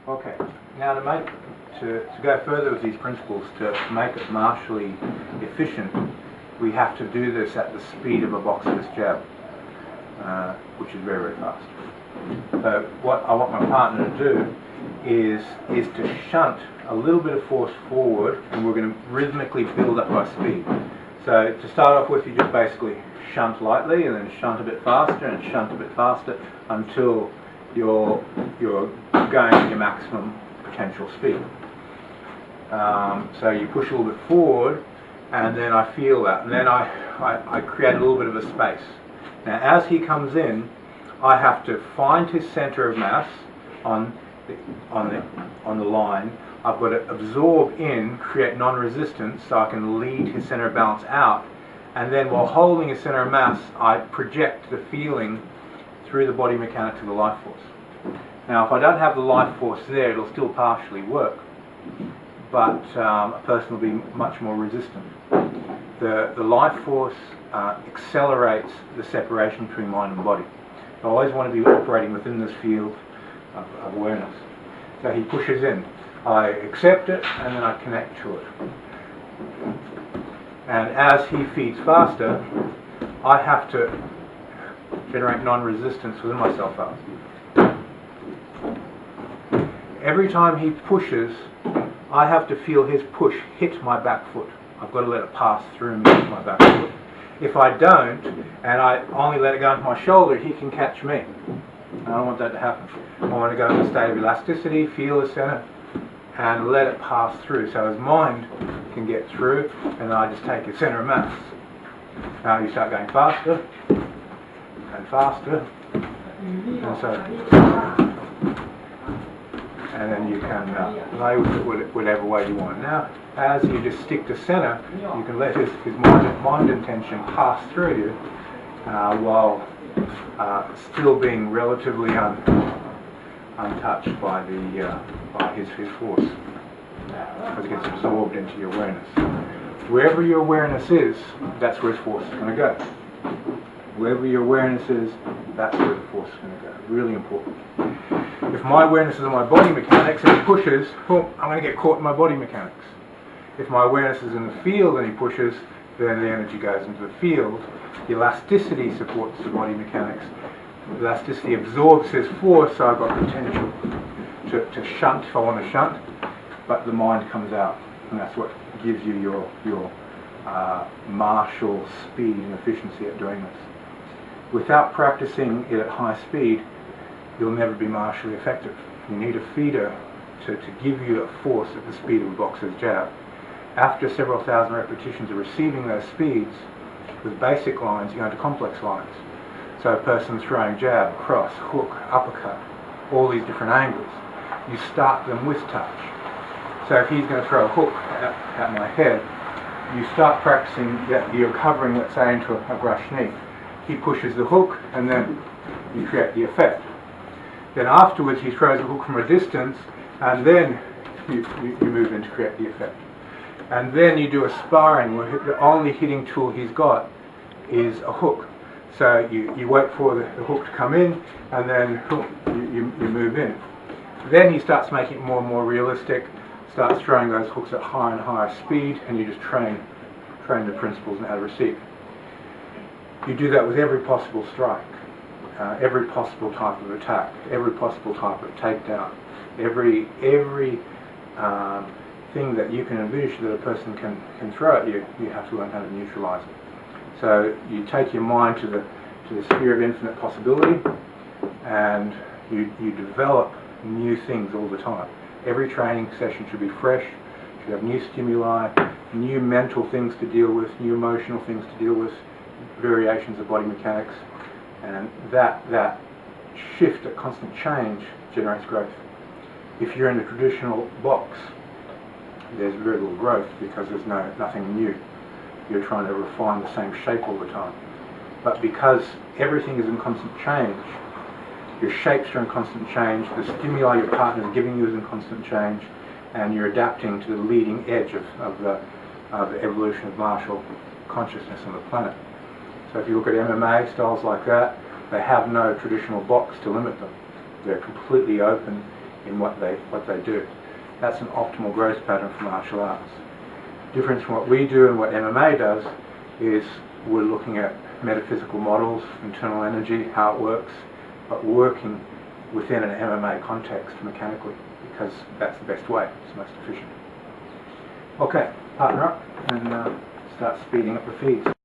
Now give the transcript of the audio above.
Okay, now to go further with these principles, to make it martially efficient, we have to do this at the speed of a boxer's jab, which is very, very fast. So what I want my partner to do is to shunt a little bit of force forward, and we're going to rhythmically build up our speed. So to start off with, you just basically shunt lightly, and then shunt a bit faster, and shunt a bit faster, until you're going at your maximum potential speed. So you push a little bit forward, and then I feel that, and then I create a little bit of a space. Now as he comes in, I have to find his center of mass on the line. I've got to absorb in, create non-resistance, so I can lead his center of balance out, and then while holding his center of mass, I project the feeling through the body mechanics of the life force. Now if I don't have the life force there, it'll still partially work, but a person will be much more resistant. The life force accelerates the separation between mind and body. I always want to be operating within this field of awareness. So he pushes in, I accept it, and then I connect to it. And as he feeds faster, I have to generate non-resistance within myself first. Every time he pushes, I have to feel his push hit my back foot. I've got to let it pass through me to my back foot. If I don't, and I only let it go into my shoulder, he can catch me. I don't want that to happen. I want to go into a state of elasticity, feel the center, and let it pass through, so his mind can get through, and I just take his center of mass. Now you start going faster, and faster, and so, and then you can play with it whatever way you want. Now, as you just stick to center, you can let his mind intention pass through you while still being relatively untouched by his force, because it gets absorbed into your awareness. Wherever your awareness is, that's where his force is going to go. Wherever your awareness is, that's where the force is going to go. Really important. If my awareness is on my body mechanics and he pushes, well, I'm going to get caught in my body mechanics. If my awareness is in the field and he pushes, then the energy goes into the field. The elasticity supports the body mechanics. The elasticity absorbs his force, so I've got potential to shunt if I want to shunt, but the mind comes out, and that's what gives you your martial speed and efficiency at doing this. Without practicing it at high speed, you'll never be martially effective. You need a feeder to give you a force at the speed of a boxer's jab. After several thousand repetitions of receiving those speeds, with basic lines, you go into complex lines. So a person's throwing jab, cross, hook, uppercut, all these different angles. You start them with touch. So if he's going to throw a hook at my head, you start practicing that you're covering, let's say, into a brush knee. He pushes the hook, and then you create the effect. Then afterwards he throws a hook from a distance, and then you move in to create the effect. And then you do a sparring where the only hitting tool he's got is a hook. So you wait for the hook to come in, and then you move in. Then he starts making it more and more realistic, starts throwing those hooks at higher and higher speed, and you just train the principles and how to receive. You do that with every possible strike, every possible type of attack, every possible type of takedown, every thing that you can envisage that a person can throw at you, you have to learn how to neutralize it. So you take your mind to the sphere of infinite possibility, and you develop new things all the time. Every training session should be fresh, should have new stimuli, new mental things to deal with, new emotional things to deal with, variations of body mechanics, and that shift, that constant change, generates growth. If you're in a traditional box, there's very little growth because there's nothing new. You're trying to refine the same shape all the time. But because everything is in constant change, your shapes are in constant change, the stimuli your partner is giving you is in constant change, and you're adapting to the leading edge of the evolution of martial consciousness on the planet. So if you look at MMA styles like that, they have no traditional box to limit them. They're completely open in what they do. That's an optimal growth pattern for martial arts. Difference from what we do and what MMA does is we're looking at metaphysical models, internal energy, how it works, but working within an MMA context mechanically, because that's the best way, it's most efficient. Okay, partner up and start speeding up the feeds.